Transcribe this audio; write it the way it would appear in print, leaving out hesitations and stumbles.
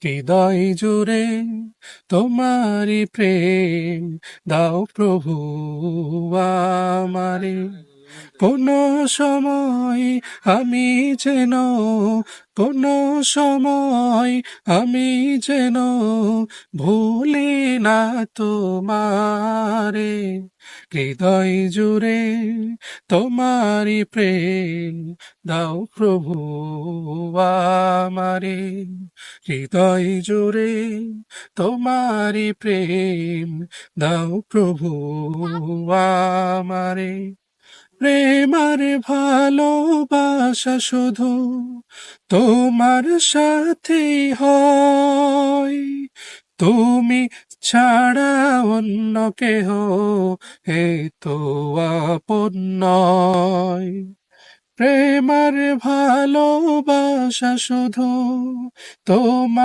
হৃদয় জুড়ে তোমারি প্রেম দাও প্রভু আমারে। কোনো সময় আমি যেন, কোনো সময় আমি যেন ভুলি না তোমারে। হৃদয় জুড়ে তোমারি প্রেম দাও প্রভু আমারে। হৃদয় জুড়ে তোমারি প্রেম দাও প্রভু আমারে। প্রেম আর ভালোবাসা শুধু তোমার সাথেই হয়, তুমি ছাড়া অন্য কেহ এই তো আপন নয়। প্রেম আর ভালোবাসা শুধু তোমার